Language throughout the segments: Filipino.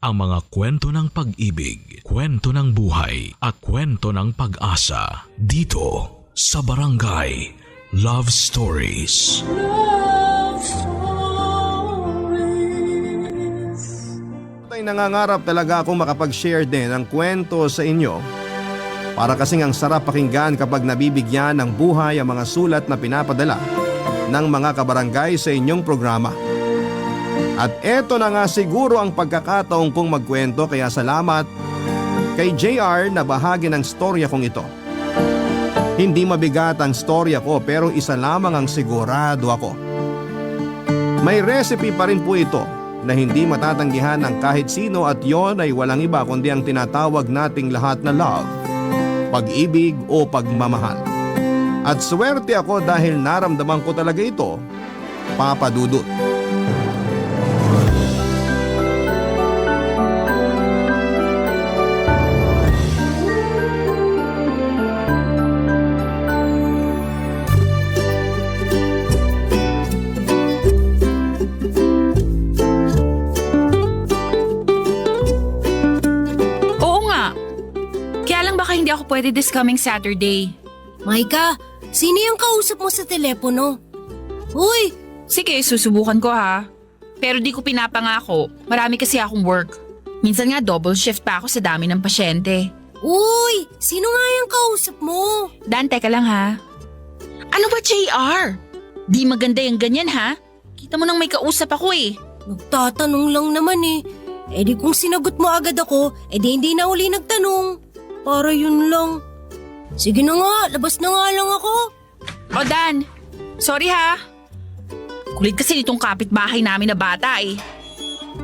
ang mga kwento ng pag-ibig, kwento ng buhay at kwento ng pag-asa dito sa Barangay Love Stories. Love Stories. Ay nangangarap talaga akong makapag-share din ng kwento sa inyo. Para kasing ang sarap pakinggan kapag nabibigyan ng buhay ang mga sulat na pinapadala ng mga kabarangay sa inyong programa. At eto na nga siguro ang pagkakataong kong magkwento, kaya salamat kay JR na bahagi ng storya kong ito. Hindi mabigat ang storya ko pero isa lamang ang sigurado ako. May recipe pa rin po ito na hindi matatanggihan ng kahit sino at yon ay walang iba kundi ang tinatawag nating lahat na love, pag-ibig o pagmamahal. At swerte ako dahil naramdaman ko talaga ito, Papa Dudut. Hindi ako pwede this coming Saturday. Maika, sino yung kausap mo sa telepono? Uy! Sige, susubukan ko ha. Pero di ko pinapangako. Marami kasi akong work. Minsan nga double shift pa ako sa dami ng pasyente. Uy! Sino nga yung kausap mo? Dan, teka lang ha. Ano ba, JR? Di maganda yung ganyan ha? Kita mo nang may kausap ako eh. Nagtatanong lang naman eh. Eh di kung sinagot mo agad ako, eh di hindi na uli nagtanong. Para yun lang. Sige na nga, labas na nga lang ako. O Dan, sorry ha. Kulit kasi nitong kapitbahay namin na bata eh.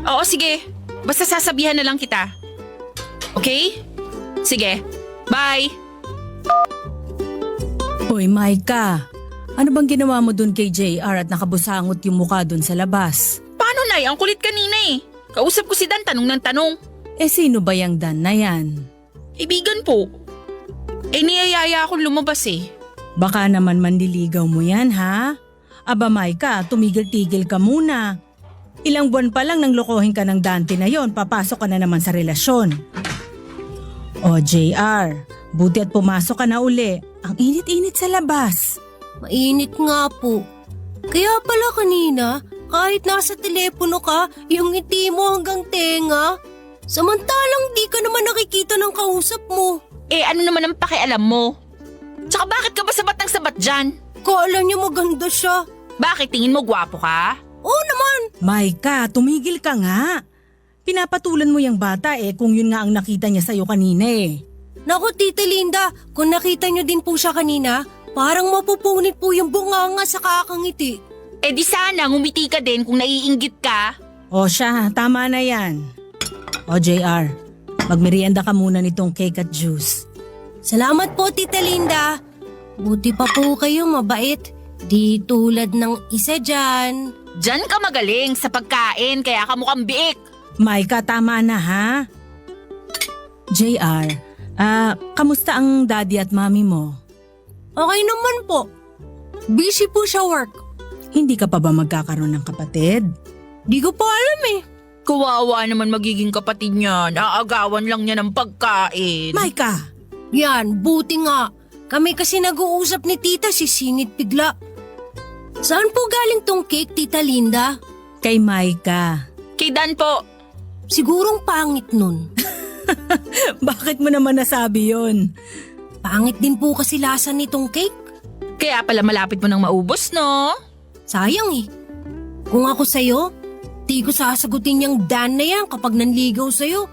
Oo sige, basta sasabihan na lang kita. Okay? Sige, bye. Hoy Maika, ano bang ginawa mo dun kay JR at nakabusangot yung mukha dun sa labas? Paano Nay? Ang kulit kanina eh. Kausap ko si Dan tanong ng tanong. Eh sino ba yung Dan na yan? Ibigan po. Eh niyayaya akong lumabas eh. Baka naman manliligaw mo yan ha? Aba Maika, tumigil-tigil ka muna. Ilang buwan pa lang nang lokohin ka ng Dante na yon, papasok ka na naman sa relasyon. O JR, buti at pumasok ka na uli. Ang init-init sa labas. Mainit nga po. Kaya pala kanina, kahit nasa telepono ka, yung ngiti mo hanggang tenga. Samantalang di ka naman nakikita ng kausap mo. Eh ano naman ang pakialam mo? Tsaka bakit ka ba sabat ng sabat dyan? Kala niya maganda siya. Bakit tingin mo gwapo ka? Oo naman. Maika, tumigil ka nga. Pinapatulan mo yung bata kung yun nga ang nakita niya sa'yo kanina eh. Naku Tita Linda, kung nakita niyo din po siya kanina, parang mapupunit po yung bunganga sa kakangiti. Eh di sana ngumiti ka din kung naiinggit ka. O siya, tama na yan. O JR, magmerienda ka muna nitong cake at juice. Salamat po Tita Linda. Buti pa po kayo mabait. Di tulad ng isa dyan. Diyan ka magaling sa pagkain kaya ka mukhang biik. Maika, tama na ha? JR, kamusta ang daddy at mami mo? Okay naman po. Busy po siya work. Hindi ka pa ba magkakaroon ng kapatid? Di ko pa alam eh. Kawawa naman magiging kapatid niyan. Aagawan lang niya ng pagkain. Maika! Yan, buti nga. Kami kasi nag-uusap ni tita si Sinit bigla. Saan po galing tong cake, Tita Linda? Kay Maika. Kay Dan po. Sigurong pangit nun. Bakit mo naman nasabi yun? Pangit din po kasi lasa nitong cake. Kaya pala malapit mo nang maubos, no? Sayang eh. Kung ako sa'yo, di ko sasagutin yung Dan na yan kapag nanligaw sa'yo.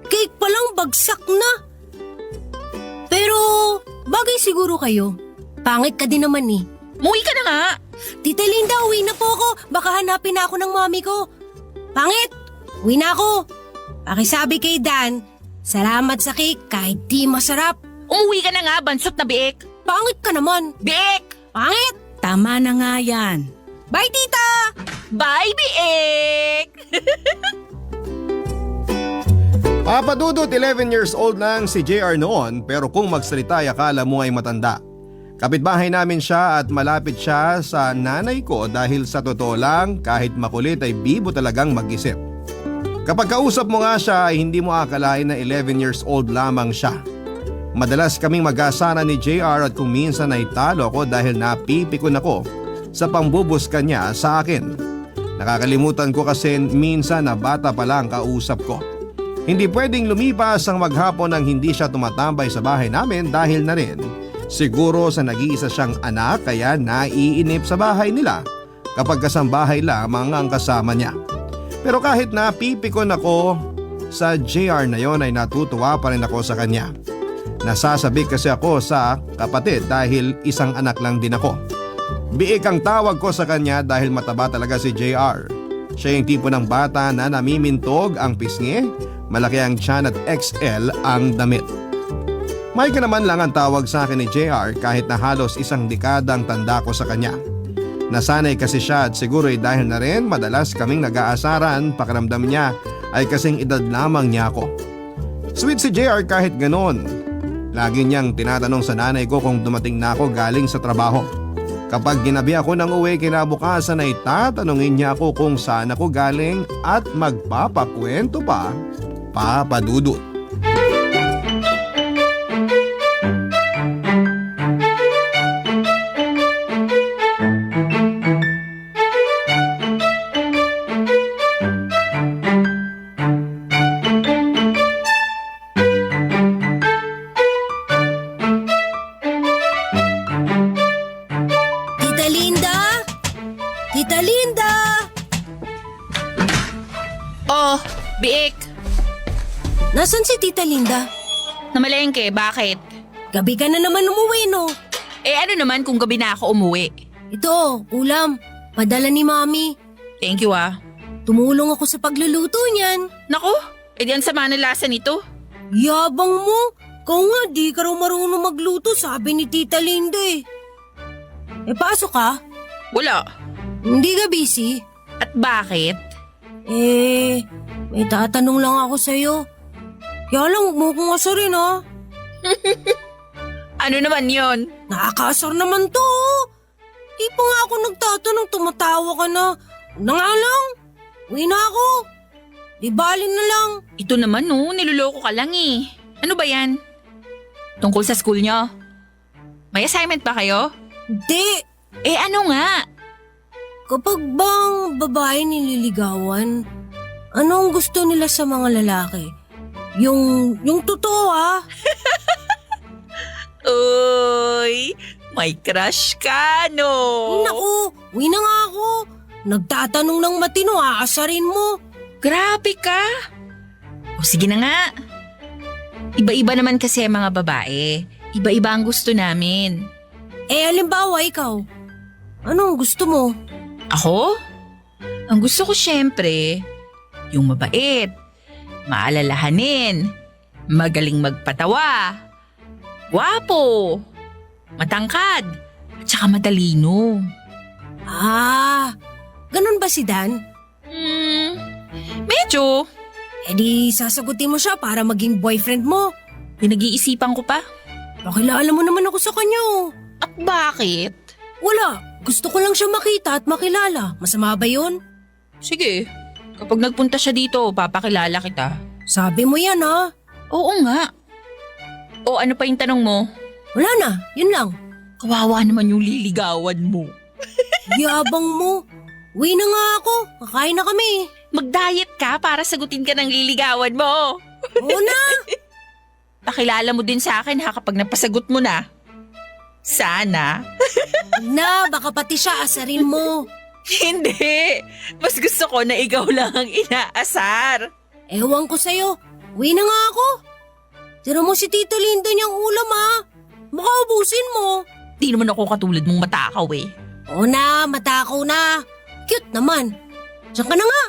Cake pa lang bagsak na. Pero bagay siguro kayo. Pangit ka din naman eh. Muwi ka na nga. Tita Linda, uwi na po ako. Baka hanapin na ako ng mami ko. Pangit, uwi na ako. Pakisabi kay Dan, salamat sa cake kahit di masarap. Umuwi ka na nga, bansot na biik. Pangit ka naman. Biik! Pangit! Tama na nga yan. Bye, tita! Bye, biik! Papa Dudut, 11 years old lang si JR noon pero kung magsalita ay akala mo ay matanda. Kapitbahay namin siya at malapit siya sa nanay ko dahil sa totoo lang kahit makulit ay bibo talagang mag-isip. Kapag kausap mo nga siya ay hindi mo akalain na 11 years old lamang siya. Madalas kaming mag-asara ni JR at kung minsan ay talo ako dahil napipikon ako sa pambubuskan niya sa akin. Nakakalimutan ko kasi minsan na bata pa lang kausap ko. Hindi pwedeng lumipas ang maghapon nang hindi siya tumatambay sa bahay namin dahil na rin siguro sa nag-iisa siyang anak kaya naiinip sa bahay nila kapag kasambahay lamang ang kasama niya. Pero kahit napipikon ako sa JR na yon ay natutuwa pa rin ako sa kanya. Nasasabik kasi ako sa kapatid dahil isang anak lang din ako. Biik ang tawag ko sa kanya dahil mataba talaga si JR. Siya yung tipo ng bata na namimintog ang pisngi, malaki ang tiyan at XL ang damit. Mike naman lang ang tawag sa akin ni JR kahit na halos isang dekadang tanda ko sa kanya. Nasanay kasi siya at siguro ay dahil na rin madalas kaming nag-aasaran, pakiramdam niya ay kasing edad lamang niya ako. Sweet si JR kahit ganon. Lagi niyang tinatanong sa nanay ko kung dumating na ako galing sa trabaho. Kapag ginabi ako ng uwi kinabukasan ay tatanungin niya ako kung saan ako galing at magpapakwento pa, Papa Dudut. Tita Linda! Tita Linda! Oh, Biik. Nasaan si Tita Linda? Namalengke, bakit? Gabi ka na naman umuwi, no? Eh ano naman kung gabi na ako umuwi? Ito, ulam. Padala ni Mami. Thank you ah. Tumulong ako sa pagluluto niyan. Naku, edi ang sama ng lasa nito. Yabang mo. Kung nga, di ka raw marunong magluto, sabi ni Tita Linda eh. Pasok ka? Wala. Hindi ka busy? At bakit? May tatanong lang ako sa'yo. Kaya lang, huwag mo kong asarin ha. Ano naman yon? Nakakaasar naman to. Di pa nga ako nagtatanong, tumatawa ka na. Huwag na nga lang. Uwi na ako. Di bali na lang. Ito naman no, niloloko ka lang eh. Ano ba yan? Tungkol sa school nyo? May assignment ba kayo? Hindi. Eh ano nga? Kapag bang babae nililigawan, ano ang gusto nila sa mga lalaki? Yung totoo ha? Uy, may crush ka no? Naku, uwi na nga ako. Nagtatanong ng matino, aasarin mo. Grabe ka. O sige na nga. Iba-iba naman kasi ang mga babae. Iba-iba ang gusto namin. Halimbawa ikaw, anong gusto mo? Ako? Ang gusto ko syempre, yung mabait, maalalahanin, magaling magpatawa, gwapo, matangkad, at saka matalino. Ganun ba si Dan? Medyo. Di sasagutin mo siya para maging boyfriend mo. Pinag-iisipan ko pa. Pakilala mo naman ako sa kanya oh. At bakit? Wala, gusto ko lang siya makita at makilala. Masama ba yun? Sige, kapag nagpunta siya dito, papakilala kita. Sabi mo yan ha. Oo nga. O ano pa yung tanong mo? Wala na, yun lang. Kawawa naman yung liligawan mo. Yabang mo. Uwi na nga ako, kakain na kami. Mag-diet ka para sagutin ka ng liligawan mo. Oo na. Pakilala mo din sa akin ha kapag napasagot mo na. Sana. Na, baka pati siya asarin mo. Hindi. Mas gusto ko na ikaw lang ang inaasar. Ewan ko sa'yo. Uwi na nga ako. Tira mo si Tito Linda niyang ulam ha. Baka ubusin mo. Di naman ako katulad mong matakaw eh. Oo na, matakaw na. Cute naman. Diyan ka na nga.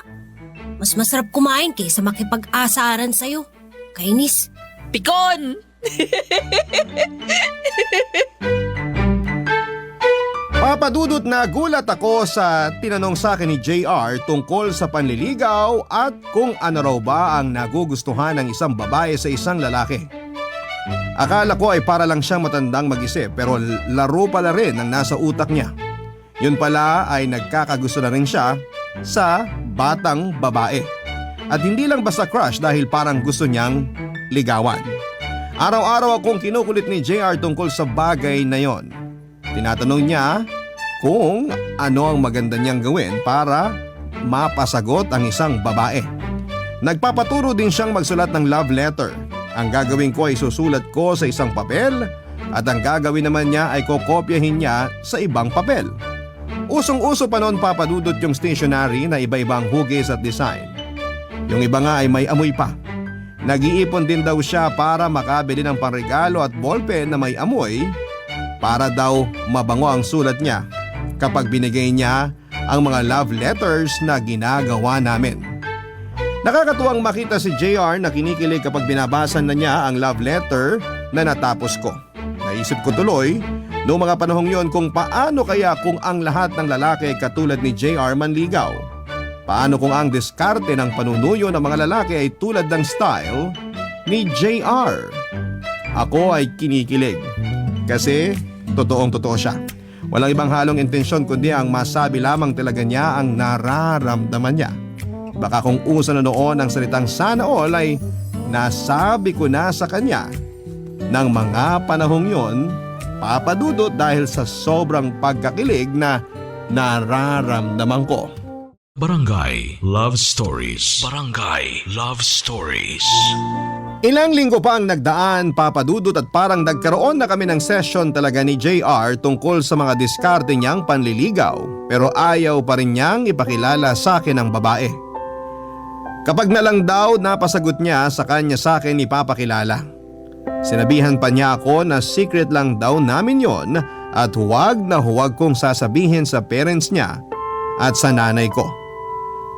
Mas masarap kumain kaysa makipag-asaran sa'yo. Kainis. Pikon! Papadudot na gulat ako sa tinanong sa akin ni JR tungkol sa panliligaw at kung ano raw ba ang nagugustuhan ng isang babae sa isang lalaki. Akala ko ay para lang siyang matandang mag-isip pero laro pala rin ang nasa utak niya. Yun pala ay nagkakagusto na rin siya sa batang babae. At hindi lang basta crush dahil parang gusto niyang ligawan. Araw-araw akong kinukulit ni JR tungkol sa bagay na yon. Tinatanong niya kung ano ang maganda niyang gawin para mapasagot ang isang babae. Nagpapaturo din siyang magsulat ng love letter. Ang gagawin ko ay susulat ko sa isang papel at ang gagawin naman niya ay kokopyahin niya sa ibang papel. Usong-uso pa noon papadudot yung stationery na iba-ibang hugis at design. Yung iba nga ay may amoy pa. Nag-iipon din daw siya para makabili ng pangregalo at ballpen na may amoy para daw mabango ang sulat niya kapag binigay niya ang mga love letters na ginagawa namin. Nakakatuwang makita si JR na kinikilig kapag binabasa na niya ang love letter na natapos ko. Naisip ko tuloy noong mga panahong yon kung paano kaya kung ang lahat ng lalaki katulad ni JR manligaw. Paano kung ang diskarte ng panunuyo ng mga lalaki ay tulad ng style ni JR? Ako ay kinikilig kasi totoong-totoo siya. Walang ibang halong intensyon kundi ang masabi lamang talaga niya ang nararamdaman niya. Baka kung uso na noon ang salitang sana all ay nasabi ko na sa kanya ng mga panahong yon, papadudot dahil sa sobrang pagkakilig na nararamdaman ko. Barangay Love Stories. Barangay Love Stories. Ilang linggo pa ang nagdaan, papadudot, at parang nagkaroon na kami ng session talaga ni JR tungkol sa mga diskarte niyang panliligaw, pero ayaw pa rin niyang ipakilala sa akin ang babae. Kapag na lang daw napasagot niya sa kanya sa akin ipapakilala. Sinabihan pa niya ako na secret lang daw namin yon at huwag na huwag kong sasabihin sa parents niya at sa nanay ko.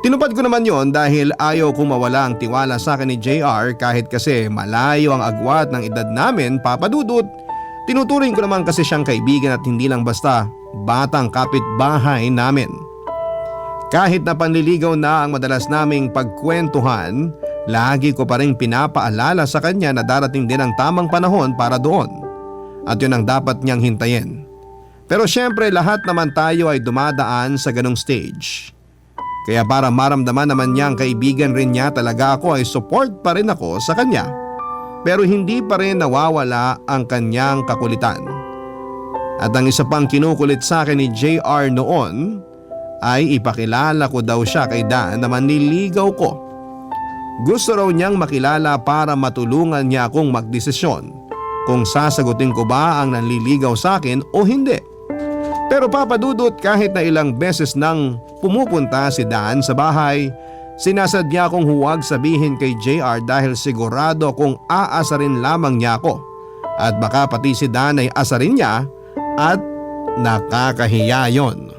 Tinupad ko naman yon dahil ayaw kong mawala ang tiwala sa akin ni JR kahit kasi malayo ang agwat ng edad namin, papadudot. Tinuturing ko naman kasi siyang kaibigan at hindi lang basta batang kapitbahay namin. Kahit na panliligaw na ang madalas naming pagkwentuhan, lagi ko pa rin pinapaalala sa kanya na darating din ang tamang panahon para doon. At yun ang dapat niyang hintayin. Pero syempre lahat naman tayo ay dumadaan sa ganong stage. Kaya para maramdaman naman niyang kaibigan rin niya talaga ako ay support pa rin ako sa kanya. Pero hindi pa rin nawawala ang kanyang kakulitan. At ang isa pang kinukulit sa akin ni JR noon ay ipakilala ko daw siya kay Dan na manliligaw ko. Gusto raw niyang makilala para matulungan niya akong magdesisyon kung sasagutin ko ba ang nanliligaw sa akin o hindi. Pero papadudot kahit na ilang beses nang pumupunta si Dan sa bahay, sinasadya kong huwag sabihin kay JR dahil sigurado kung aasarin lamang niya ako. At baka pati si Dan ay asarin niya at nakakahiya yon.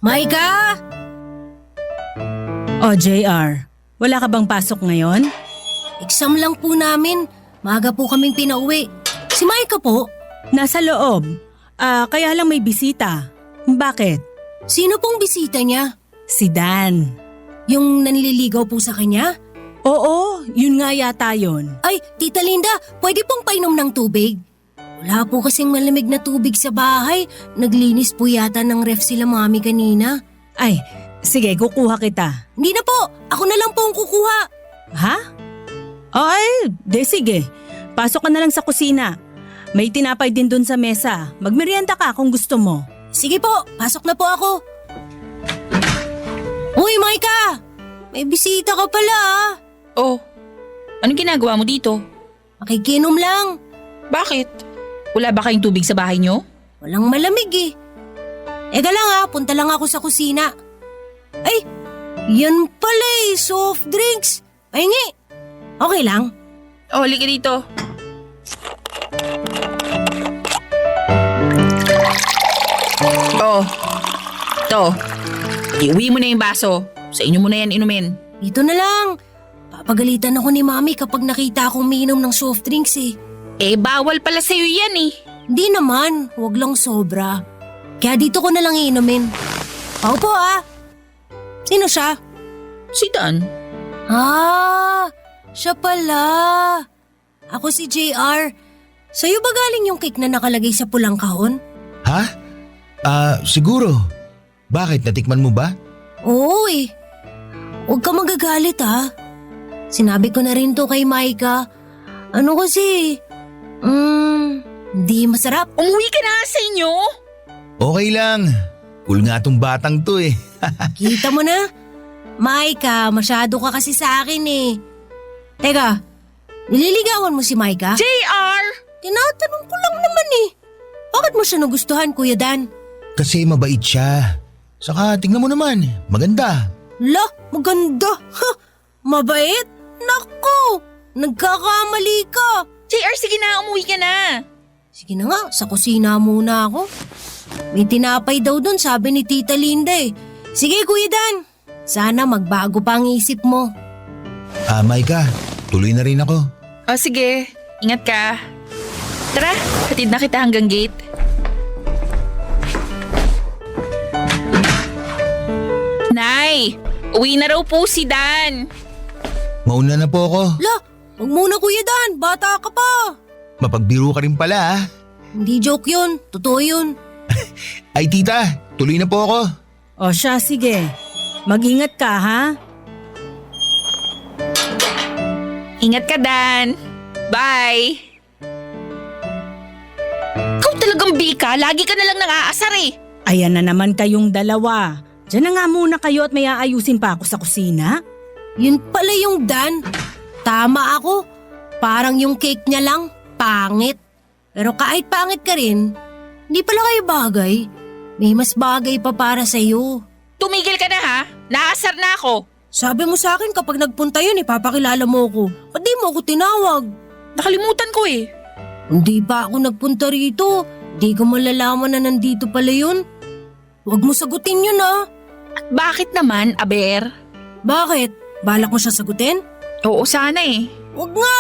Maika! O JR, wala ka bang pasok ngayon? Exam lang po namin. Maaga po kaming pinauwi. Si Maika po? Nasa loob. Kaya lang may bisita. Bakit? Sino pong bisita niya? Si Dan. Yung nanliligaw po sa kanya? Oo, yun nga yata yun. Ay, Tita Linda, pwede pong painom ng tubig? Wala po kasing malamig na tubig sa bahay. Naglinis po yata ng ref sila mami kanina. Ay, sige, kukuha kita. Hindi na po, ako na lang po ang kukuha. Ha? Ay, sige. Pasok ka na lang sa kusina. May tinapay din dun sa mesa. Magmerienda ka kung gusto mo. Sige po, pasok na po ako. Uy, Maika! May bisita ka pala ah. Oh, anong ginagawa mo dito? Makikinom lang. Bakit? Wala ba kayong tubig sa bahay nyo? Walang malamig eh. Ega lang ah, punta lang ako sa kusina. Ay, yan pala eh, soft drinks. Pahingi. Okay lang. Oh, halika dito. Oh, to. Iuwi mo na yung baso. Sa inyo mo na yan inumin. Dito na lang. Papagalitan ako ni Mami kapag nakita akong miinom ng soft drinks eh. Eh, bawal pala sa'yo yan eh. Hindi naman, huwag lang sobra. Kaya dito ko na lang iinumin. Opo Sino siya? Si Dan. Siya pala. Ako si JR. Sa'yo ba galing yung cake na nakalagay sa pulang kahon? Ha? Siguro. Bakit? Natikman mo ba? Oo Huwag ka magagalit Sinabi ko na rin to kay Maika. Ano kasi? Hindi masarap. Umuwi ka na sa inyo? Okay lang. Cool nga tong batang to eh. Kita mo na? Maika, masyado ka kasi sa akin Teka, nililigawan mo si Maika? JR! Tinatanong ko lang naman Bakit mo siya nagustuhan, Kuya Dan? Kasi mabait siya. Saka tingnan mo naman, maganda. La, maganda. Mabait? Naku, nagkakamali ka. JR, sige na, umuwi ka na. Sige na nga, sa kusina muna ako. May tinapay daw doon, sabi ni Tita Linda Sige, Kuya Dan. Sana magbago pa ang isip mo. Maika, tuloy na rin ako. O sige, ingat ka. Tara, hatid na kita hanggang gate. Nay, uwi na raw po si Dan. Mauna na po ako. La, huwag muna Kuya Dan, bata ka pa. Mapagbiro ka rin pala Hindi joke yun, totoo yun. Ay tita, tuloy na po ako. O siya, sige. Mag-ingat ka, ha? Ingat ka, Dan. Bye. Ikaw talagang bika, lagi ka na lang nang-aasar Ayan na naman kayong dalawa. Diyan na nga muna kayo at may aayusin pa ako sa kusina. Yun pala yung Dan. Tama ako. Parang yung cake niya lang, pangit. Pero kahit pangit ka rin, hindi pala kayo bagay. May mas bagay pa para sa'yo. Tumigil ka na ha, naasar na ako. Sabi mo sa akin kapag nagpunta yun, ipapakilala mo ko. Ba't di mo ako tinawag? Nakalimutan ko Hindi pa ako nagpunta rito. Di ko malalaman na nandito pala yun. Huwag mo sagutin yun At bakit naman, Aber? Bakit? Balak mo siya sagutin? Oo, sana Huwag nga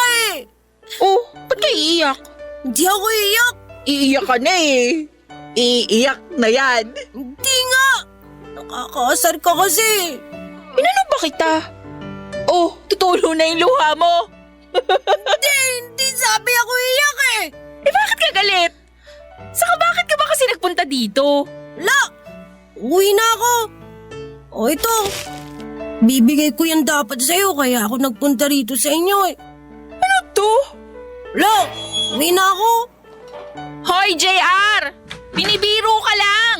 Oh, ba't ka iiyak? Hindi ako iiyak. Iiyak ka na Iiyak na yan. Hindi nga. Nakakaasar ka kasi. Inano ba kita? Oh, tutulo na yung luha mo. Hindi sabi ako iiyak Bakit ka galit? Saka bakit ka ba kasi nagpunta dito? La, uwi na ako. O ito, bibigay ko yan dapat sa'yo kaya ako nagpunta rito sa inyo Ano to? La, uwi na ako. Hoy, JR! Binibiro ka lang!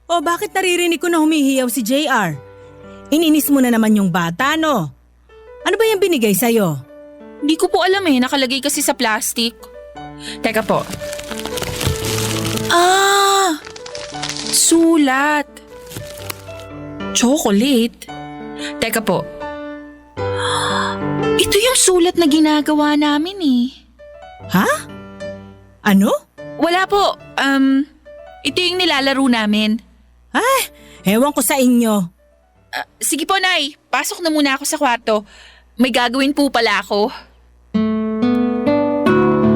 O bakit naririnig ko na humihiyaw si JR? Ininis mo na naman yung bata, no? Ano ba yung binigay sa'yo? Hindi ko po alam nakalagay kasi sa plastic. Teka po. Sulat. Chocolate. Teka po. Ito yung sulat na ginagawa namin Ha? Ano? Wala po. Ito yung nilalaro namin. Ewan ko sa inyo. Sige po, Nay. Pasok na muna ako sa kwarto. May gagawin po pala ako.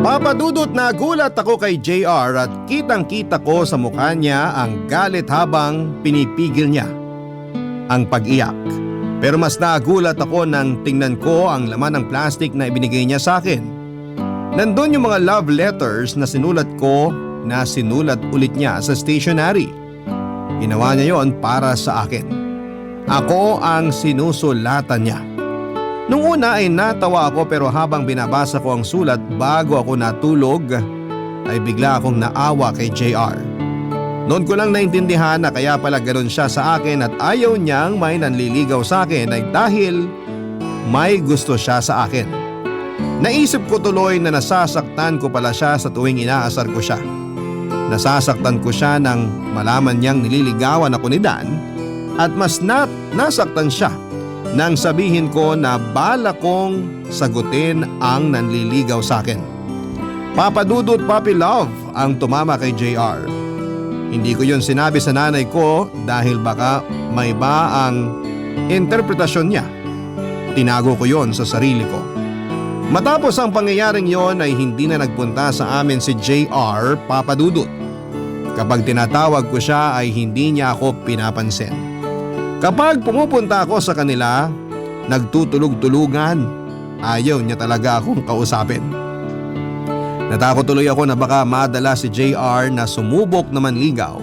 Papadudot na gulat ako kay JR at kitang-kita ko sa mukha niya ang galit habang pinipigil niya ang pag-iyak. Pero mas nagulat ako nang tingnan ko ang laman ng plastic na ibinigay niya sa akin. Nandun yung mga love letters na sinulat ko na sinulat ulit niya sa stationery. Ginawa niya yon para sa akin. Ako ang sinusulatan niya. Nung una ay natawa ako pero habang binabasa ko ang sulat bago ako natulog ay bigla akong naawa kay JR. Noon ko lang naintindihan na kaya pala ganun siya sa akin at ayaw niyang may nanliligaw sa akin ay dahil may gusto siya sa akin. Naisip ko tuloy na nasasaktan ko pala siya sa tuwing inaasar ko siya. Nasasaktan ko siya nang malaman niyang nililigawan ako ni Dan at mas nasaktan siya nang sabihin ko na bala kong sagutin ang nanliligaw sa akin. Papadudot Papi Love ang tumama kay JR. Hindi ko yun sinabi sa nanay ko dahil baka may ba ang interpretasyon niya. Tinago ko yon sa sarili ko. Matapos ang pangyayaring yon ay hindi na nagpunta sa amin si JR, Papadudot. Kapag tinatawag ko siya ay hindi niya ako pinapansin. Kapag pumupunta ako sa kanila, nagtutulog-tulugan. Ayaw niya talaga akong kausapin. Natakot tuloy ako na baka madala si JR na sumubok na manligaw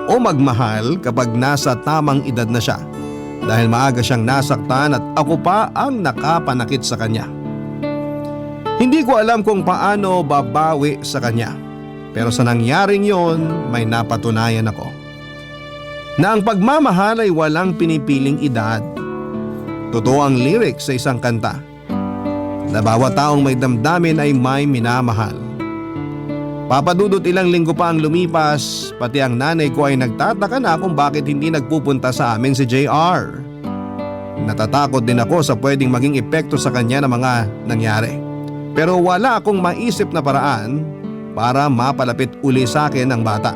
o magmahal kapag nasa tamang edad na siya dahil maaga siyang nasaktan at ako pa ang nakapanakit sa kanya. Hindi ko alam kung paano babawi sa kanya pero sa nangyaring yon may napatunayan ako na ang pagmamahal ay walang pinipiling edad. Totoo ang lyrics sa isang kanta na bawat taong may damdamin ay may minamahal. Papadudot ilang linggo pa ang lumipas, pati ang nanay ko ay nagtataka na kung bakit hindi nagpupunta sa amin si JR. Natatakot din ako sa pwedeng maging epekto sa kanya ng mga nangyari. Pero wala akong maisip na paraan para mapalapit uli sa akin ang bata.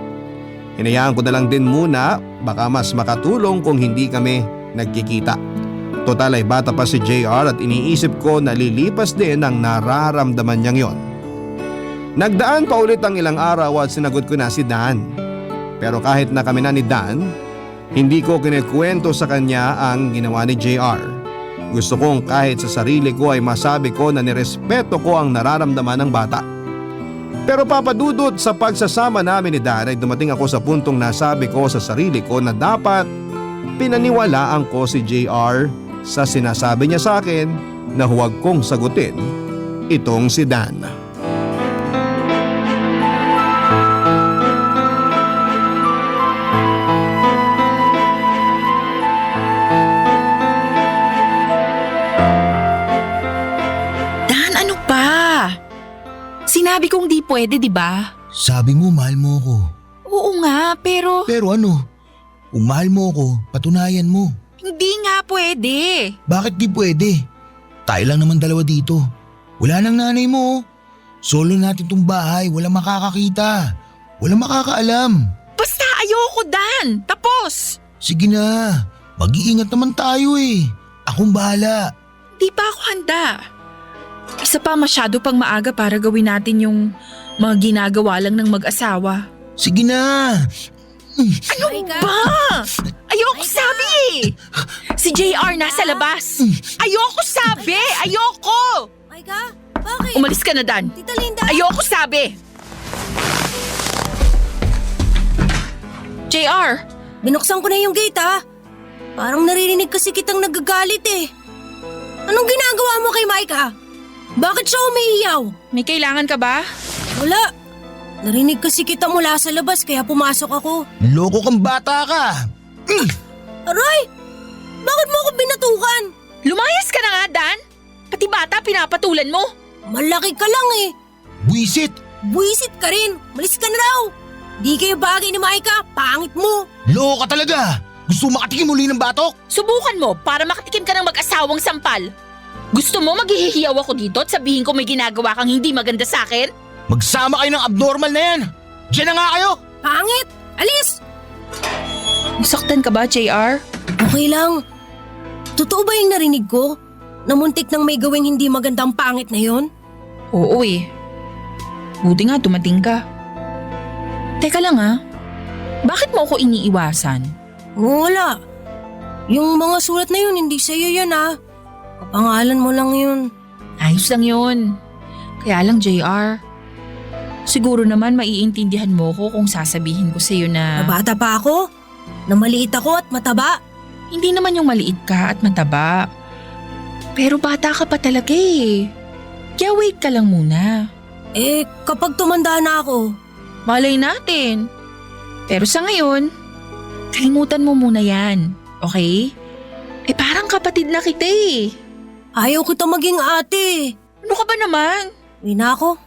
Hinayaan ko na lang din muna, baka mas makatulong kung hindi kami nagkikita. Total ay bata pa si JR at iniisip ko na lilipas din ang nararamdaman niyang yon. Nagdaan pa ulit ang ilang araw at sinagot ko na si Dan. Pero kahit na kami na ni Dan, hindi ko kinikwento sa kanya ang ginawa ni JR. Gusto kong kahit sa sarili ko ay masabi ko na nirespeto ko ang nararamdaman ng bata. Pero papadudot sa pagsasama namin ni Dan ay dumating ako sa puntong nasabi ko sa sarili ko na dapat pinaniwalaan ko si JR sa sinasabi niya sa akin na huwag kong sagutin itong si Dan. Dan, ano pa? Sinabi kong di pwede, di ba? Sabi mo mahal mo ako. Oo nga, pero Pero ano? Kung mahal mo ako, patunayan mo. hindi nga pwede. Bakit di pwede? Tayo lang naman dalawa dito. Wala nang nanay mo. Solo natin tong bahay, walang makakakita. Walang makakaalam. Basta ayoko, Dan. Tapos. Sige na, mag-iingat naman tayo eh. Akong bahala. Di pa ako handa. Isa pa, masyado pang maaga para gawin natin yung mga ginagawa lang ng mag-asawa. Sige na. Ano ba? Ayoko sabi eh. Si JR nasa labas. Ayoko sabi. Ayoko. Maika, bakit? Umalis ka na, Dan. Tita Linda! Ayoko sabi. JR, Binuksan ko na yung gate ha. Parang naririnig kasi kitang nagagalit eh. Anong ginagawa mo kay Maika? Bakit siya umiiyaw? may kailangan ka ba? Wala. Narinig kasi kita mula sa labas kaya pumasok ako. Loko kang bata ka. Aray! Bakit mo ako binatukan? Lumayas ka na nga, Dan. Pati bata pinapatulan mo. Malaki ka lang eh. Buisit. Buisit ka rin. Malis ka na raw. Di kayo bagay ni Maika. Pangit mo. Loko ka talaga. Gusto mo makatikim muli ng batok? Subukan mo para makatikim ka ng mag-asawang sampal. Gusto mo maghihiyaw ako dito at sabihin ko may ginagawa kang hindi maganda sa akin? Magsama kayo ng abnormal na yan. Diyan na nga kayo. Pangit! Alis! Nasaktan ka ba, JR? Okay lang. Totoo ba yung narinig ko? Na muntik nang may gawing hindi magandang pangit na yon? Oo eh. Buti nga dumating ka. Teka lang ah. Bakit mo ako iniiwasan? Wala. Yung mga sulat na yun, hindi sa'yo yan ah. Kapangalan mo lang yun. Ayos lang yun. Kaya lang, JR. Siguro naman maiintindihan mo ko kung sasabihin ko sa'yo na… Nabata pa ako? Na maliit ako at mataba? Hindi naman yung maliit ka at mataba. Pero bata ka pa talaga eh. Kaya wait ka lang muna. Eh, kapag tumanda na ako, Malay natin. Pero sa ngayon, kalimutan mo muna yan. Okay? Eh parang kapatid na kita eh. ayaw kita maging ate. Ano ka ba naman? Uwi na ako.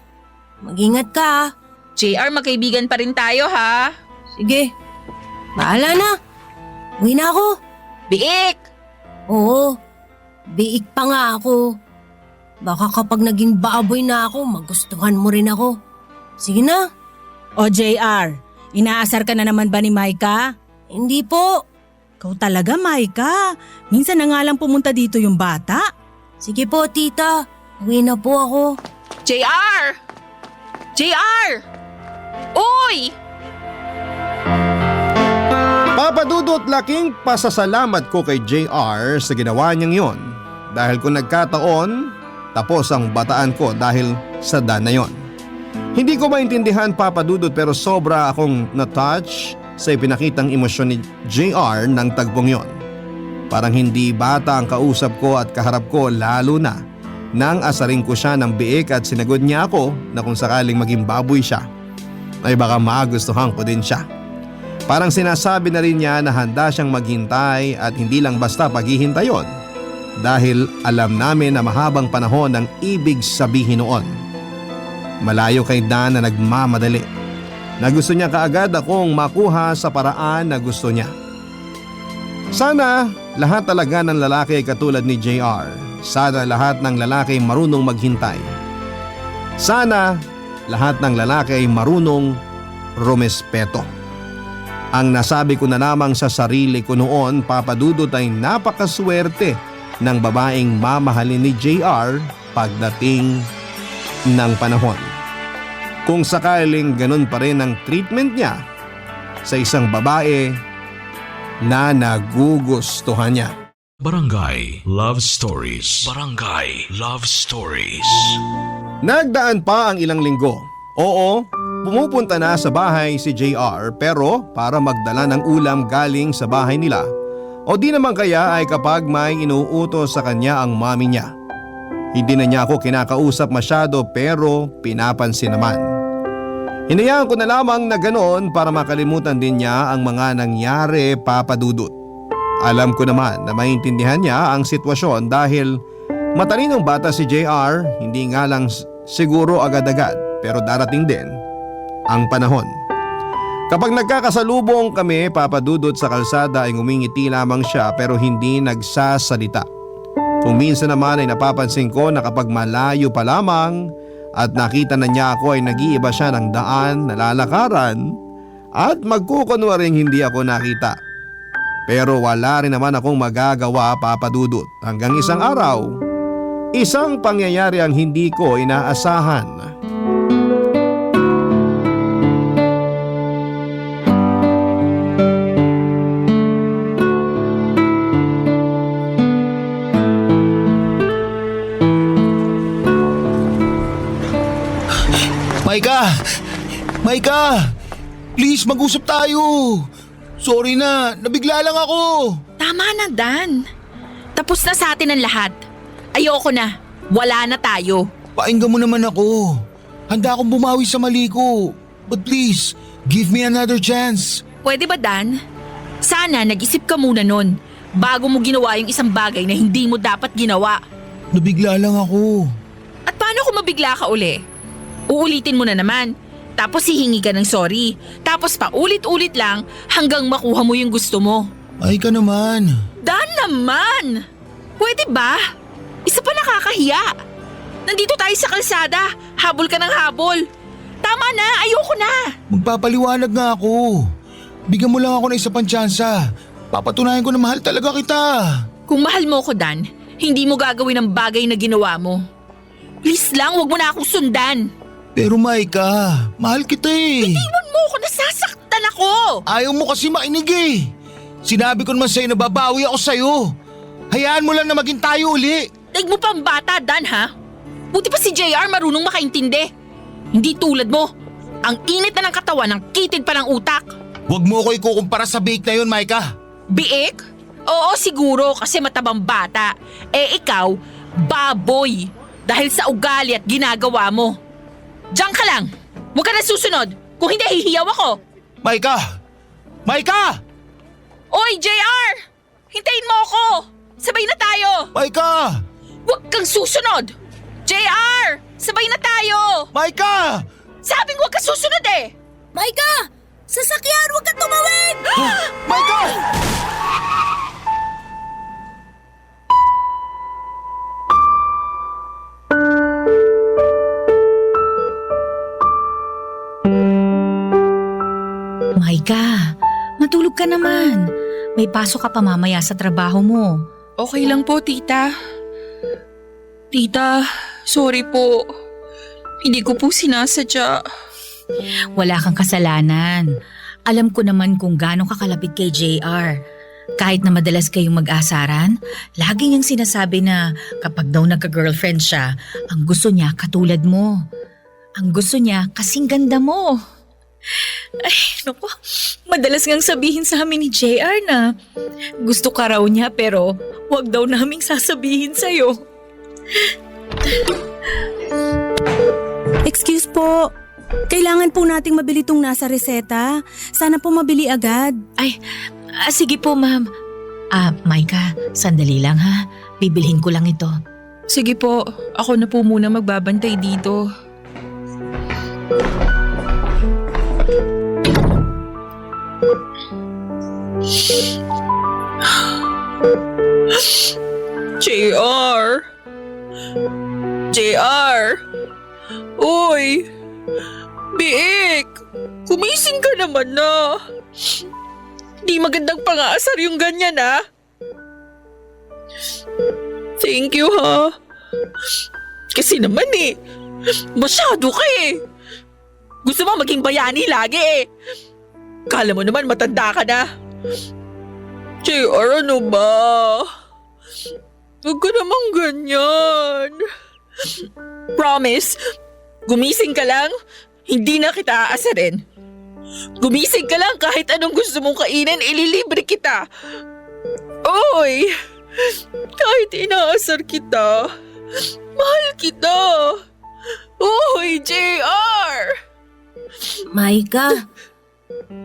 Mag-ingat ka ah. JR, magkaibigan pa rin tayo ha. Sige. Bahala na. Uwi na ako. Biik! Oo. Biik pa nga ako. Baka kapag naging baboy na ako, magustuhan mo rin ako. Sige na. O JR, inaasar ka na naman ba ni Maika? Hindi po. Ikaw talaga, Maika. Minsan na nga lang pumunta dito yung bata. Sige po, tita. Uwi na po ako. JR! JR! Uy! Papa Dudut, laking pasasalamat ko kay JR sa ginawa niyang yon. Dahil kung nagkataon, tapos ang bataan ko dahil sa Dan na yon. Hindi ko maintindihan, Papa Dudut, pero sobra akong na-touch sa ipinakitang emosyon ni JR ng tagpong yon. Parang hindi bata ang kausap ko at kaharap ko, lalo na nang asaring ko siya ng biik at sinagod niya ako na kung sakaling maging baboy siya ay baka magustuhan ko din siya. Parang sinasabi na rin niya na handa siyang maghintay at hindi lang basta paghihintay yon, dahil alam namin na mahabang panahon ang ibig sabihin noon. Malayo kay Dan na nagmamadali, na gusto niya kaagad akong makuha sa paraan na gusto niya. Sana lahat talaga ng lalaki ay katulad ni JR. Sana lahat ng lalaki ay marunong maghintay. Sana lahat ng lalaki ay marunong rumespeto. Ang nasabi ko na lamang sa sarili ko noon, Papa Dudut, ay napakaswerte ng babaeng mamahalin ni JR pagdating ng panahon. Kung sakaling ganun pa rin ang treatment niya sa isang babae na nagugustuhan niya. Barangay Love Stories. Barangay Love Stories. Nagdaan pa ang ilang linggo. Oo, pumupunta na sa bahay si JR, pero para magdala ng ulam galing sa bahay nila, o di naman kaya ay kapag may inuutos sa kanya ang mami niya. Hindi na niya ako kinakausap masyado, pero pinapansin naman. Hinayaan ko na lamang na ganoon para makalimutan din niya ang mga nangyari, Papa Dudut. Alam ko naman na maintindihan niya ang sitwasyon dahil matalinong bata si JR, hindi nga lang siguro agad-agad, pero darating din ang panahon. Kapag nagkakasalubong kami, Papa Dudut, sa kalsada ay ngumingiti lamang siya pero hindi nagsasalita. Kung minsan naman ay napapansin ko na kapag malayo pa lamang at nakita na niya ako ay nag-iiba siya ng daan na lalakaran at magkukunwaring hindi ako nakita. Pero wala rin naman akong magagawa, Papa Dudut, hanggang isang araw, isang pangyayari ang hindi ko inaasahan. Maika! Maika! Please, mag-usap tayo! Sorry na, nabigla lang ako! Tama na, Dan. Tapos na sa atin ang lahat. Ayoko na. Wala na tayo. Painggan mo naman ako. Handa akong bumawi sa mali ko. But please, give me another chance. Pwede ba, Dan? Sana nag-isip ka muna nun bago mo ginawa yung isang bagay na hindi mo dapat ginawa. Nabigla lang ako. At paano kung mabigla ka uli? Uulitin mo na naman. Tapos hihingi ka ng sorry. Tapos paulit-ulit lang hanggang makuha mo yung gusto mo. Ay ka naman. Dan naman! Pwede ba? Isa pa nakakahiya. Nandito tayo sa kalsada. Habol ka ng habol. Tama na, ayoko na. Magpapaliwanag nga ako. Bigyan mo lang ako ng isa pang tsansa. Papatunayan ko na mahal talaga kita. Kung mahal mo ko, Dan, hindi mo gagawin ang bagay na ginawa mo. Please lang, wag mo na akong sundan. Pero Maika, mahal kita eh. Iwan mo ako, nasasaktan ako. Ayaw mo kasi makinig eh. Sinabi ko naman sa'yo na babawi ako sa'yo. Hayaan mo lang na maging tayo uli. Daig mo pa ang bata, Dan, ha? Buti pa si JR marunong makaintindi. Hindi tulad mo. Ang init na ng katawan, ang kitid pa ng utak. Huwag mo ko ikukumpara sa bake na yun, Maika. Biik? Oo, siguro kasi matabang bata. Eh ikaw, baboy. Dahil sa ugali at ginagawa mo. Diyan ka lang. Huwag ka na susunod. Kung hindi, hihiyaw ako. Maika! Maika! Oy, JR! Hintayin mo ako. Sabay na tayo. Maika! Huwag kang susunod. JR! Sabay na tayo. Maika! Sabing huwag ka susunod eh. Maika! Sasakyan! Huwag ka tumawid! Maika! Maika, matulog ka naman. May pasok ka pa mamaya sa trabaho mo. Okay lang po, tita. Tita, sorry po. Hindi ko po sinasadya. Wala kang kasalanan. Alam ko naman kung gaano kakalapit kay JR. Kahit na madalas kayong mag-asaran, lagi niyang sinasabi na kapag daw nagka-girlfriend siya, ang gusto niya katulad mo. Ang gusto niya kasing ganda mo. Ay, naku, madalas ngang sabihin sa amin ni JR na gusto ka raw niya pero wag daw naming sasabihin sa'yo. Excuse po, kailangan po nating mabili tong nasa reseta. Sana po mabili agad. Ay, sige po ma'am. Maika, sandali lang ha. Bibilhin ko lang ito. Sige po, ako na po muna magbabantay dito. JR! JR! Uy! Biik! Kumising ka naman na! Di magandang pang-aasar yung ganyan ah! Thank you ha! Kasi naman masyado ka Gusto mo maging bayani lagi Kala mo naman matanda ka na. JR, ano ba? Huwag ka namang ganyan. Promise, gumising ka lang, hindi na kita aasarin. Gumising ka lang kahit anong gusto mong kainin, ililibre kita. Oy, kahit inaasar kita, mahal kita. Oy, JR! Maika,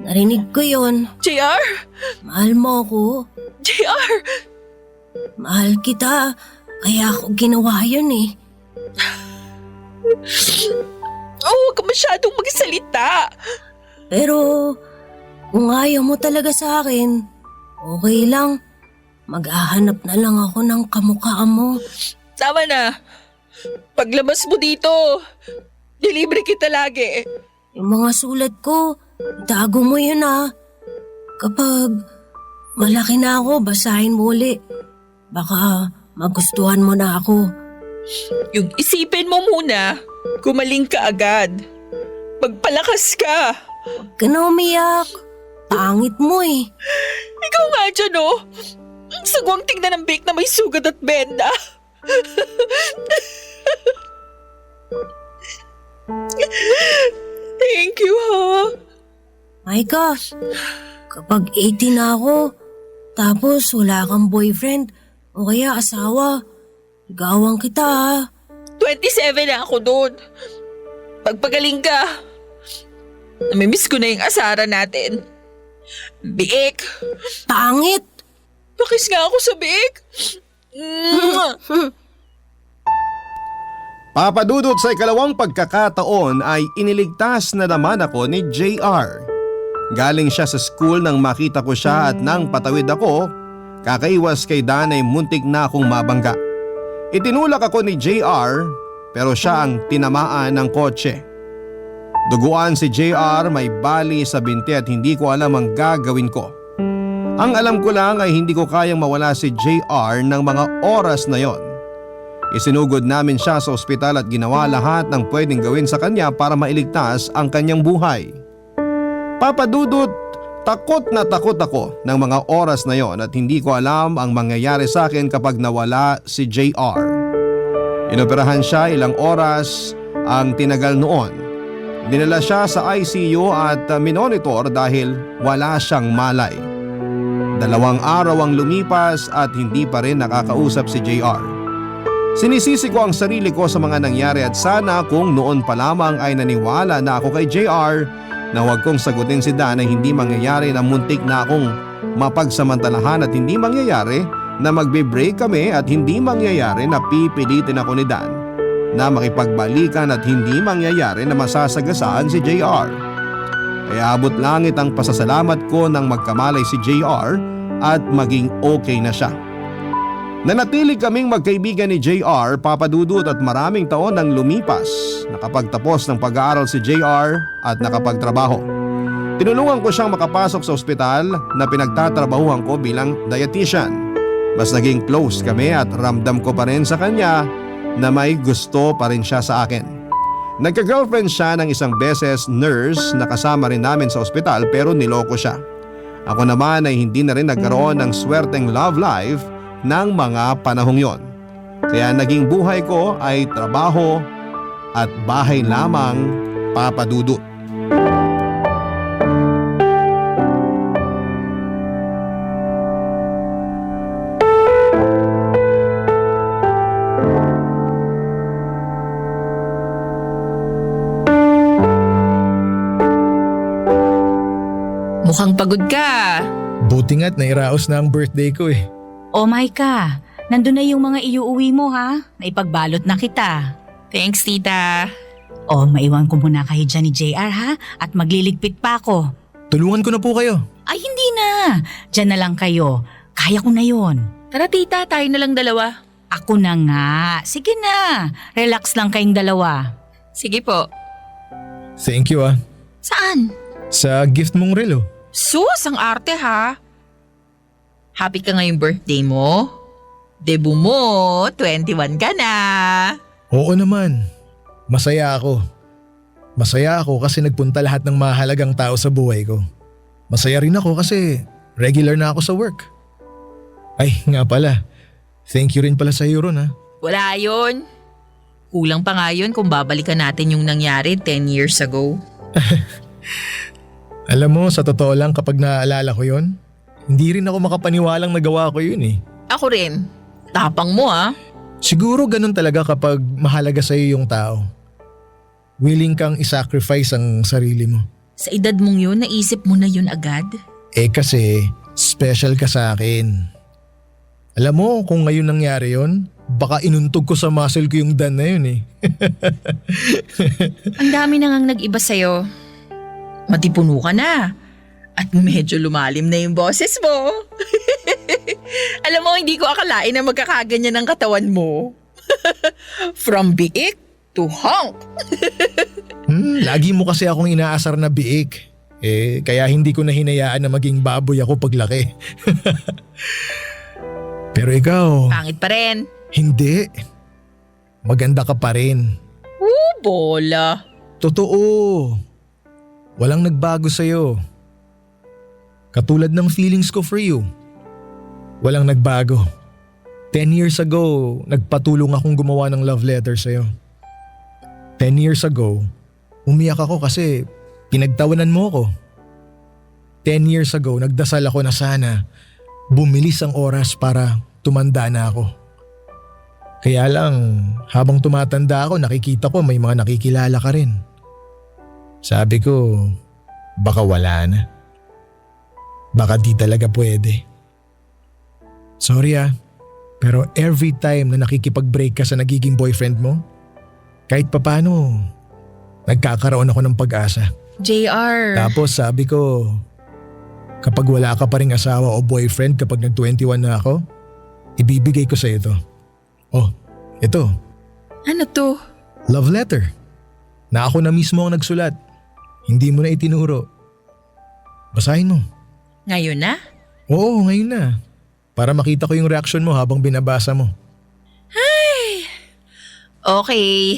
narinig ko yun. JR? Mahal mo ako. JR! Mahal kita, kaya ako ginawa yun Huwag ka masyadong magsalita. Pero kung ayaw mo talaga sa akin, okay lang. Mag-ahanap na lang ako ng kamukha mo. Tama na. Paglabas mo dito, dilibre kita lagi. Yung mga sulat ko, itago mo yun Kapag malaki na ako, basahin mo uli. Baka magustuhan mo na ako. Yung isipin mo muna, gumaling ka agad. Magpalakas ka. Huwag ka na umiyak. Pangit mo Ikaw nga dyan Ang sagwang tingnan ng bake na may sugat at benda. Thank you Maika, kapag 18 na ako, tapos wala kang boyfriend o kaya asawa, ligawan kita 27 na ako doon. Pagpagaling ka. Namimiss ko na yung asaran natin. Biik. Pangit! Pakis nga ako sa biik. Papadudot sa ikalawang pagkakataon ay iniligtas na naman ako ni JR. Galing siya sa school nang makita ko siya at nang patawid ako, kakaiwas kay Dan ay muntik na akong mabangga. Itinulak ako ni JR pero siya ang tinamaan ng kotse. Duguan si JR, may bali sa binti at hindi ko alam ang gagawin ko. Ang alam ko lang ay hindi ko kayang mawala si JR ng mga oras na yon. Isinugod namin siya sa ospital at ginawa lahat ng pwedeng gawin sa kanya para mailigtas ang kanyang buhay. Papadudot, takot na takot ako ng mga oras na yon at hindi ko alam ang mangyayari sa akin kapag nawala si JR. Inoperahan siya, ilang oras ang tinagal noon. Dinala siya sa ICU at minonitor dahil wala siyang malay. 2 araw ang lumipas at hindi pa rin nakakausap si JR. Sinisisi ko ang sarili ko sa mga nangyari at sana kung noon pa lamang ay naniwala na ako kay JR na huwag kong sagutin si Dan na hindi mangyayari na muntik na akong mapagsamantalahan at hindi mangyayari na magbe-break kami at hindi mangyayari na pipilitin ako ni Dan na makipagbalikan at hindi mangyayari na masasagasaan si JR. Kaya abot langit ang pasasalamat ko nang magkamalay si JR at maging okay na siya. Nanatili kaming magkaibigan ni JR, Papadudut, at maraming taon nang lumipas. Nakapagtapos ng pag-aaral si JR at nakapagtrabaho. Tinulungan ko siyang makapasok sa ospital na pinagtatrabahuhan ko bilang dietitian. Mas naging close kami at ramdam ko pa rin sa kanya na may gusto pa rin siya sa akin. Nagka-girlfriend siya ng isang beses nurse na kasama rin namin sa ospital pero niloko siya. Ako naman ay hindi na rin nagkaroon ng swerteng love life ng mga panahong yon. Kaya naging buhay ko ay trabaho at bahay lamang, Papa Dudut. Mukhang pagod ka. Buti nga't nairaos na ang birthday ko eh. Oh Maika, nandun na yung mga iuuwi mo ha? Naipagbalot na kita. Thanks, tita. Oh, maiwan ko muna kayo dyan ni JR ha? At magliligpit pa ako. Tulungan ko na po kayo. Ay hindi na, dyan na lang kayo. Kaya ko na yon. Tara tita, tayo na lang dalawa. Ako na nga, sige na. Relax lang kayong dalawa. Sige po. Thank you ah. Saan? Sa gift mong relo. Sus, ang arte ha. Happy ka ngayong birthday mo? Debut mo, 21 ka na. Oo naman. Masaya ako. Masaya ako kasi nagpunta lahat ng mahalagang tao sa buhay ko. Masaya rin ako kasi regular na ako sa work. Ay nga pala, thank you rin pala sa iyo Ron ha. Wala yun. Kulang pa nga yun kung babalikan natin yung nangyari 10 years ago. Alam mo, sa totoo lang kapag naaalala ko yon, hindi rin ako makapaniwalang nagawa ko yun eh. Ako rin. Tapang mo ah. Siguro ganun talaga kapag mahalaga sa iyo yung tao. Willing kang isacrifice ang sarili mo. Sa edad mong yun, naisip mo na yun agad? Eh kasi, special ka sa akin. Alam mo, kung ngayon nangyari yon, baka inuntog ko sa muscle ko yung Dan na yun eh. Ang dami na ngang nag-iba sa'yo. Matipuno ka na. At medyo lumalim na yung boses mo. Alam mo, hindi ko akalain na magkakaganyan ang katawan mo. From biik to hunk. Lagi mo kasi akong inaasar na biik. Eh, kaya hindi ko na hinayaan na maging baboy ako paglaki. Pero ikaw, Pangit pa rin. hindi. Maganda ka pa rin. Bola. Totoo. Walang nagbago sa'yo. Katulad ng feelings ko for you. Walang nagbago. 10 years ago, nagpatulong akong gumawa ng love letter sa'yo. 10 years ago, umiyak ako kasi pinagtawanan mo ako. 10 years ago, nagdasal ako na sana bumilis ang oras para tumanda na ako. Kaya lang, habang tumatanda ako, nakikita ko may mga nakikilala ka rin. Sabi ko, baka wala na. Baka di talaga pwede. Sorry pero every time na nakikipag-break ka sa nagiging boyfriend mo, kahit papano, nagkakaroon ako ng pag-asa. JR. Tapos sabi ko, kapag wala ka pa ring asawa o boyfriend kapag nag-21 na ako, ibibigay ko sa ito. Oh, ito, Ano to? love letter. Na ako na mismo ang nagsulat. Hindi mo na itinuro. Basahin mo. Ngayon na? Oo, ngayon na. Para makita ko yung reaction mo habang binabasa mo. Okay.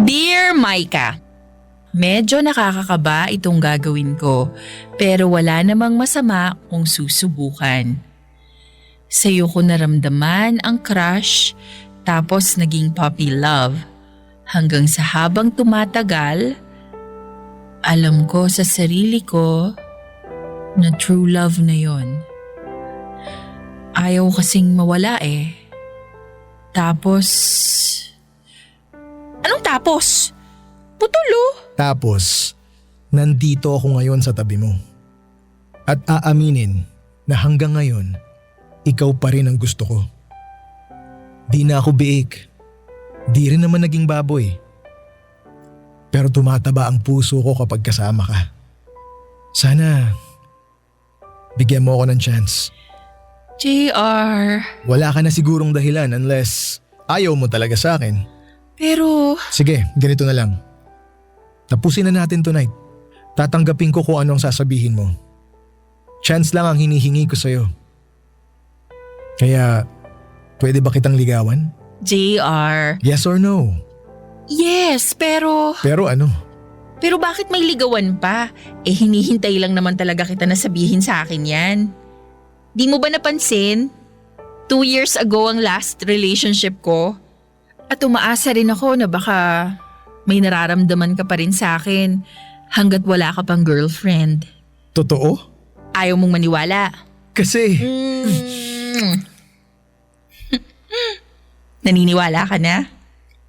Dear Micah, medyo nakakakaba itong gagawin ko pero wala namang masama kung susubukan. Sa'yo ko naramdaman ang crush tapos naging puppy love. Hanggang sa habang tumatagal, alam ko sa sarili ko na true love na yon. Ayaw kasing mawala eh. Tapos… Anong tapos? Putulo. Tapos, nandito ako ngayon sa tabi mo. At aaminin na hanggang ngayon, ikaw pa rin ang gusto ko. Di na ako biik. Di rin naman naging baboy. Pero tumataba ang puso ko kapag kasama ka. Sana, bigyan mo ako ng chance. JR. Wala ka na sigurong dahilan unless ayaw mo talaga sa akin. Pero… Sige, ganito na lang. Tapusin na natin tonight. Tatanggapin ko kung ano ang sasabihin mo. Chance lang ang hinihingi ko sa'yo. Kaya, pwede ba kitang ligawan? JR. Yes or no? Yes, pero Pero ano? bakit may ligawan pa? Hinihintay lang naman talaga kita na sabihin sa akin yan. Di mo ba napansin? 2 years ago ang last relationship ko. At umaasa rin ako na baka may nararamdaman ka pa rin sa akin hanggat wala ka pang girlfriend. Totoo? Ayaw mong maniwala. Kasi Naniniwala ka na?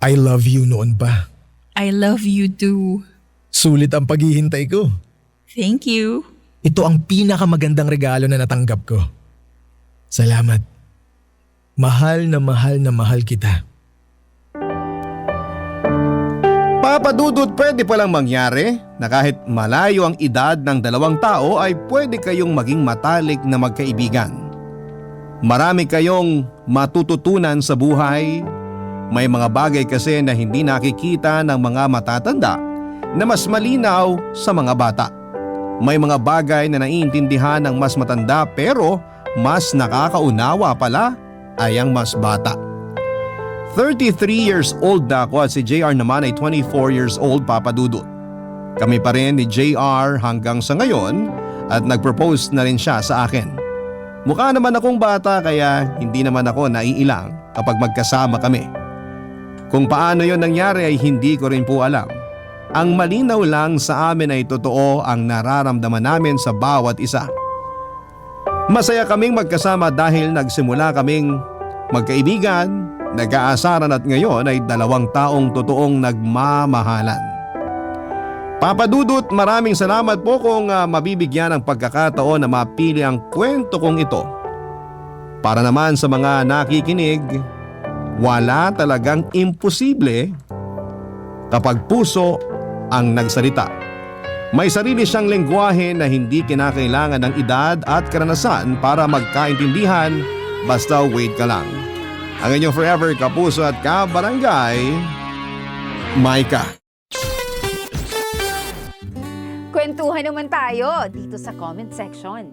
I love you noon pa. I love you too. Sulit ang paghihintay ko. Thank you. Ito ang pinakamagandang regalo na natanggap ko. Salamat. Mahal na mahal kita. Papa Dudut, pwede palang mangyari na kahit malayo ang edad ng dalawang tao ay pwede kayong maging matalik na magkaibigan. Marami kayong matututunan sa buhay. May mga bagay kasi na hindi nakikita ng mga matatanda na mas malinaw sa mga bata. May mga bagay na naiintindihan ng mas matanda pero mas nakakaunawa pala ay ang mas bata. 33 years old na ako at si JR naman ay 24 years old, Papa Dudut. Kami pa rin ni JR hanggang sa ngayon at nag-propose na rin siya sa akin. Mukha naman akong bata kaya hindi naman ako naiilang kapag magkasama kami. Kung paano yon nangyari ay hindi ko rin po alam. Ang malinaw lang sa amin ay totoo ang nararamdaman namin sa bawat isa. Masaya kaming magkasama dahil nagsimula kaming magkaibigan, nag-aasaran at ngayon ay 2 taong totoong nagmamahalan. Papa Dudut, maraming salamat po kung mabibigyan ng pagkakataon na mapili ang kwento kong ito. Para naman sa mga nakikinig, wala talagang imposible kapag puso ang nagsalita. May sarili siyang lengguwahe na hindi kinakailangan ng edad at karanasan para magkaintindihan, basta wait ka lang. Ang inyong forever kapuso at kabarangay, Micah. Kwentuhan naman tayo dito sa comment section.